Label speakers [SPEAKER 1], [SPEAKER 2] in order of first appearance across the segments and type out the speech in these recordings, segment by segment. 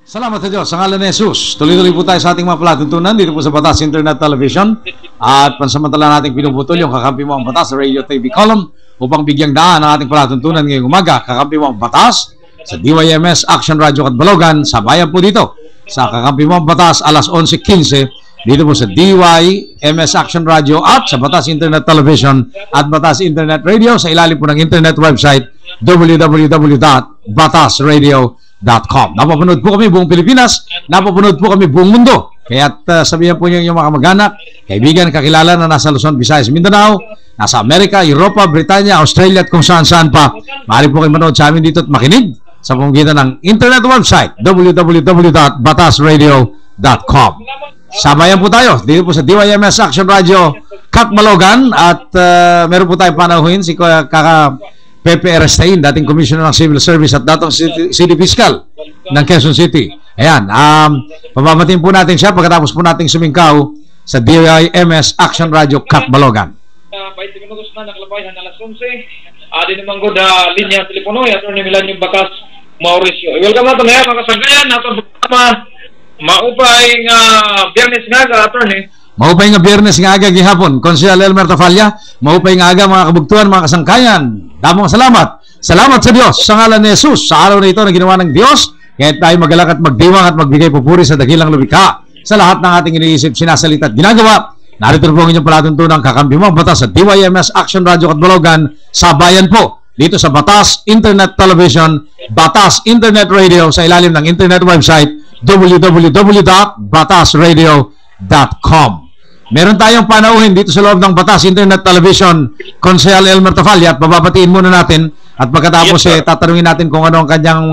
[SPEAKER 1] Salamat sa Diyos. Sa ngalan ni Jesus, tuloy-tuloy po tayo sa ating mga palatuntunan dito po sa Batas Internet Television. At pansamantala nating pinuputol yung Kakampi Mo ang Batas sa Radio TV Column upang bigyang daan ang ating palatuntunan ngayong umaga. Kakampi Mo ang Batas sa DYMS Action Radio Katbalogan. Sabayan po dito sa Kakampi Mo ang Batas alas 11:15 dito po sa DYMS Action Radio at sa Batas Internet Television at Batas Internet Radio sa ilalim po ng internet website www.batasradio.com. Napapanood po kami buong Pilipinas, napapanood po kami buong mundo. Kaya't sabihan po niyo yung mga kamag-anak, kaibigan, kakilala na nasa Luzon, Visayas, Mindanao, nasa Amerika, Europa, Britanya, Australia at kung saan-saan pa. Maaari po kayo manood sa amin dito at makinig sa pamamagitan ng internet website www.batasradio.com. Sabayan po tayo dito po sa DYMS Action Radio Katbalogan at meron po tayong panahuin si Kaka Pepe Erestain, dating Commissioner ng Civil Service at datong City Fiscal ng Quezon City. Ayan, pabamatiin po natin siya pagkatapos po nating sumingkaw sa DYMS Action Radio Katbalogan.
[SPEAKER 2] 20 minutos na nakalabay hanggang alas 11. Di naman ko linya telepono at Atty. Milanio Bakas Mauricio. Welcome na ito mga kasagayan. Atong maupay nga Biyernes nga Atty.
[SPEAKER 1] Maupay nga Biyernes nga aga gihapon. Konsehal Elmer Tafalla, maupay nga aga mga kabugtuan, mga kasangkayan. Damong salamat. Salamat sa Diyos sa ngalan ni Jesus sa araw na ito na ginawa ng Diyos. Kaya tayo magalak at magdiwang at magbigay pupuri sa dakilang lumikha sa lahat ng ating iniisip, sinasalita at ginagawa. Narito po ang inyong palatuntunan Kakampi Mo ang Batas sa DYMS Action Radio Katbalogan. Sabayan po dito sa Batas Internet Television, Batas Internet Radio sa ilalim ng internet website www.batasradio.com. Meron tayong panauhin dito sa loob ng Batas Internet Television, Konsehal Elmer Tafalla, at babatiin muna natin at pagkatapos tatanungin natin kung ano ang kanyang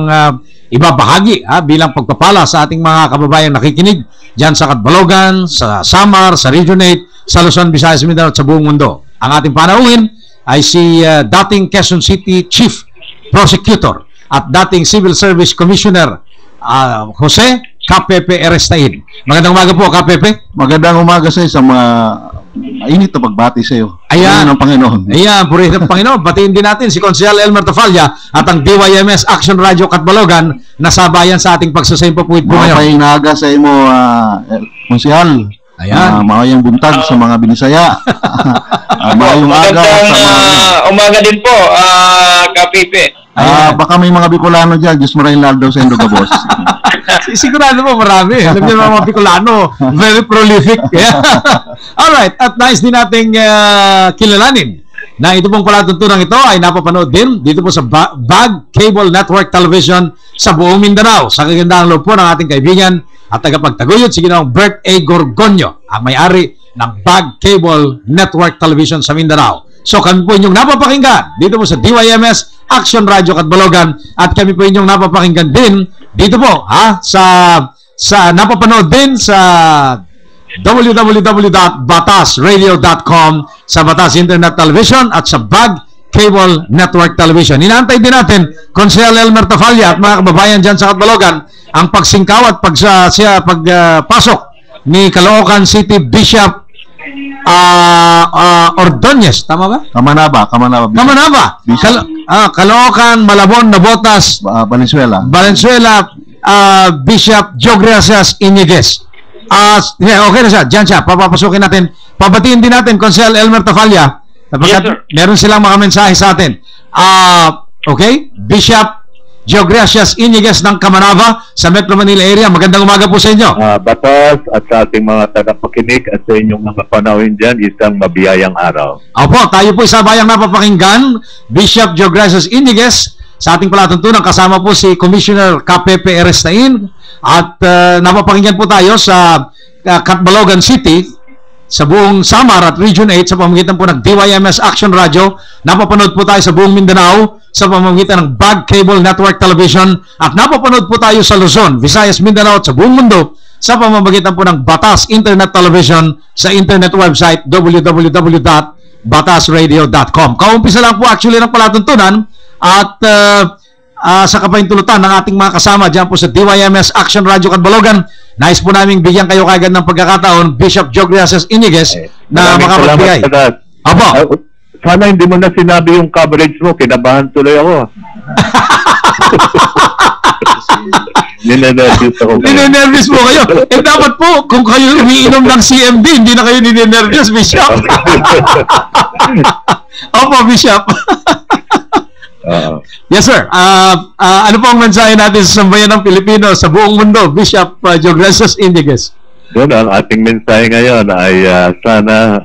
[SPEAKER 1] ibabahagi bilang pagpapala sa ating mga kababayang nakikinig dyan sa Katbalogan, sa Samar, sa Region 8, sa Luzon, Visayas, Mindanao at sa buong mundo. Ang ating panauhin ay si dating Quezon City Chief Prosecutor at dating Civil Service Commissioner Jose Kapepe Erestain. Magandang umaga po, Kapepe.
[SPEAKER 3] Magandang umaga sa mga mainit na pagbati sa iyo.
[SPEAKER 1] Ayan
[SPEAKER 3] ng Panginoon.
[SPEAKER 1] Ayan, purihin ng Panginoon. Batiin din natin si Konsehal Elmer Tafalla at ang DYMS Action Radio Katbalogan na sabayan sa ating pagsusaympupuit po ngayon.
[SPEAKER 3] Maupay naga sa imo, Konsehal.
[SPEAKER 1] Ayan.
[SPEAKER 3] Maayong buntag sa mga binisaya. Maayong aga sa mga...
[SPEAKER 2] umaga din po, Kapipe.
[SPEAKER 3] Baka may mga Bicolano dyan. Diyos marahin lang daw sa Indo Boss.
[SPEAKER 1] Sigurado mo marami. Alam niyo mga Bicolano, very prolific. Alright, at nice din nating kilalanin na ito pong palatuntunan ito ay napapanood din dito po sa Bag Cable Network Television sa buong Mindanao. Sa kagandang loob po ng ating kaibigan at tagapagtaguyod si Ginoong Bert A. Gorgonio, ang may-ari ng Bag Cable Network Television sa Mindanao. So kami po inyong napapakinggan dito po sa DYMS Action Radio Katbalogan at kami po inyong napapakinggan din dito po sa napapanood din sa www.batasradio.com sa Batas Internet Television at sa Bag Cable Network Television. Inaantay din natin Konsehal Elmer Tafalla at mga kababayan dyan sa Katbalogan ang pagsingkaw at pagpasok ni Caloocan City Bishop Ordonez, tama ba?
[SPEAKER 3] Kamanaba.
[SPEAKER 1] Caloocan, Malabon, Nabotas, Valenzuela, Bishop Jogriasas Iniguez. Okay na siya, dyan siya, papapasukin natin. Pabatiin din natin, Konsehal Elmer Tafalla, sapagkat meron silang mga mensahe sa atin. Okay, Bishop Jogriasas Iniguez ng Kamanava sa Metro Manila area. Magandang umaga po sa inyo.
[SPEAKER 4] Batas at sa ating mga tagapakinig at sa inyong mga panawin dyan, isang mabiyayang araw.
[SPEAKER 1] Opo, tayo po sabayang napapakinggan Bishop Jogriasas Iniguez sa ating palatuntunan. Kasama po si Commissioner Kapepe Erestain at napapakinggan po tayo sa Katbalogan City sa buong Samar at Region 8 sa pamamagitan po ng DYMS Action Radio. Napapanood po tayo sa buong Mindanao sa pamamagitan ng Bag Cable Network Television at napapanood po tayo sa Luzon, Visayas, Mindanao at sa buong mundo sa pamamagitan po ng Batas Internet Television sa internet website www.batasradio.com. Kaumpisa lang po actually ng palatuntunan at sa kapahintulutan ng ating mga kasama dyan po sa DYMS Action Radio Katbalogan. Nais po namin bigyan kayo kagad ng pagkakataon, Bishop Jogriasas Iniguez, na makapagbigay. Apo.
[SPEAKER 4] Sana hindi mo na sinabi yung coverage mo, kinabahan tuloy ako. Ninenervous ako ngayon.
[SPEAKER 1] Ninenervous po kayo. Eh dapat po, kung kayo umiinom ng CMD, hindi na kayo ninenervous, Bishop. Opo, Bishop. Yes, sir. Ano po ang mensahe natin sa sambayan ng Pilipino sa buong mundo, Bishop Joe Gracias Indiges?
[SPEAKER 4] Yun, ang ating mensahe ngayon ay sana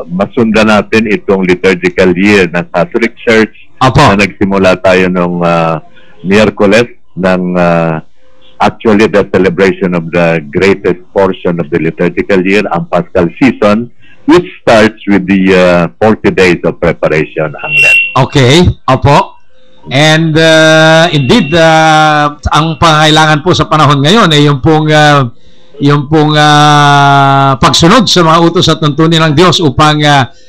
[SPEAKER 4] masundan natin itong liturgical year ng Catholic Church.
[SPEAKER 1] Apo.
[SPEAKER 4] Na nagsimula tayo nung Miyerkules ng actually the celebration of the greatest portion of the liturgical year, ang Paschal season, which starts with the 40 days of preparation, ang Lent.
[SPEAKER 1] Okay, opo. And indeed, ang pangailangan po sa panahon ngayon ay yung pong pagsunod sa mga utos at tuntunin ng Diyos upang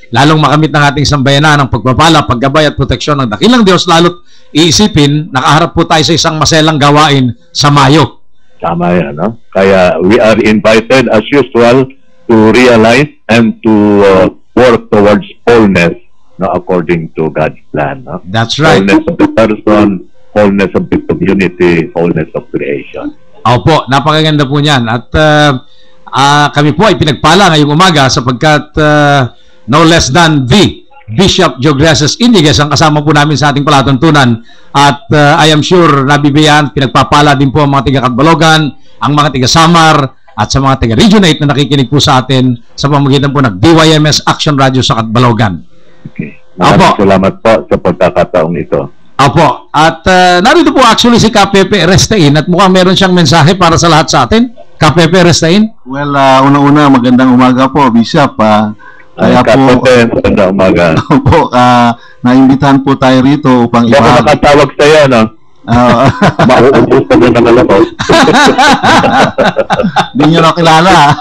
[SPEAKER 1] lalong makamit ng ating sambayanan ng pagpapala, paggabay at proteksyon ng dakilang Diyos, lalo't iisipin, nakaharap po tayo sa isang maselang gawain sa Mayo.
[SPEAKER 4] Tama yan, no? Kaya we are invited as usual to realize and to work towards wholeness, no, according to God's plan. No?
[SPEAKER 1] That's right.
[SPEAKER 4] Wholeness of the person, wholeness of the community, wholeness of creation.
[SPEAKER 1] Opo, napakaganda po niyan. At kami po ay pinagpala ngayong umaga sapagkat no less than the Bishop Joe Gracias Indiges ang kasama po namin sa ating palatuntunan. At I am sure nabibiyan, pinagpapala din po ang mga taga-Catbalogan, ang mga taga-Samar, at sa mga taga-Region 8 na nakikinig po sa atin sa pamamagitan po ng DYMS Action Radio sa Catbalogan.
[SPEAKER 4] Okay. Maraming salamat po sa pagkakataong ito.
[SPEAKER 1] Opo. At narito po actually si Kapepe Restain at mukhang meron siyang mensahe para sa lahat sa atin. Kapepe Restain?
[SPEAKER 3] Well, una-una, magandang umaga po, Bishop. Kaya po,
[SPEAKER 4] magandang umaga.
[SPEAKER 3] po, naimbitahan po tayo rito upang
[SPEAKER 4] Hindi ako nakatawag sa iyo, no? Mauubos ka na naman ako.
[SPEAKER 3] Hindi nyo na kilala.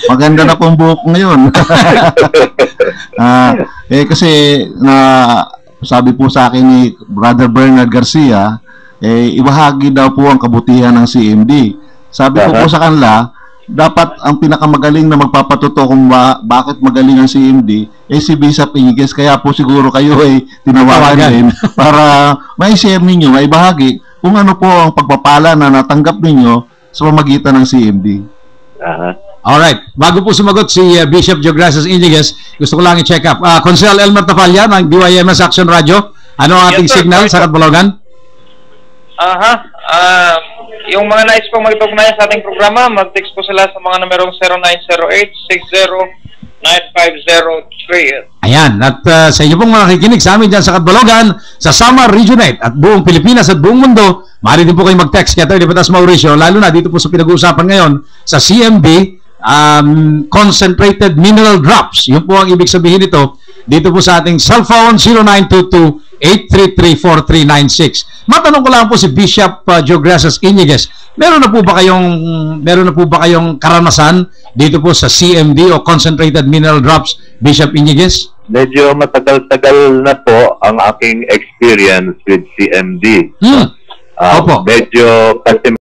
[SPEAKER 3] Maganda na pong buhok ngayon. Kasi sabi po sa akin ni Brother Bernard Garcia, ibahagi daw po ang kabutihan ng CMD. Sabi ko po sa kanila, dapat ang pinakamagaling na magpapatuto kung bakit magaling ang CMD si Bishop Indiges. Kaya po siguro kayo ay tinawagan din para mai-share ninyo, maibahagi kung ano po ang pagpapala na natanggap ninyo sa pamagitan ng CMD.
[SPEAKER 1] Alright. Bago po sumagot si Bishop Joe Gracias Indiges, gusto ko lang i-check up. Consel Elmer Tapalya ng DYMS Action Radio. Ano ang ating signal sa Catbalogan?
[SPEAKER 2] Yung mga nais pong magtugnayan sa ating programa, mag-text po sila sa mga numerong 0908-60-9503.
[SPEAKER 1] Ayan, at sa inyo pong mga kikinig sa amin dyan sa Catbalogan, sa Samar Region 8 at buong Pilipinas at buong mundo, maaari din po kayo mag-text kaya tayo Lipatas Mauricio, lalo na dito po sa pinag-uusapan ngayon sa CMD, Concentrated Mineral Drops. Yun po ang ibig sabihin nito dito po sa ating cellphone 0922-833-4396. Matanong ko lang po si Bishop Joe Gracias Indiges, meron na po ba kayong karanasan dito po sa CMD o Concentrated Mineral Drops, Bishop Indiges?
[SPEAKER 4] Medyo matagal-tagal na po ang aking experience with CMD.
[SPEAKER 1] Opo.
[SPEAKER 4] Medyo kasi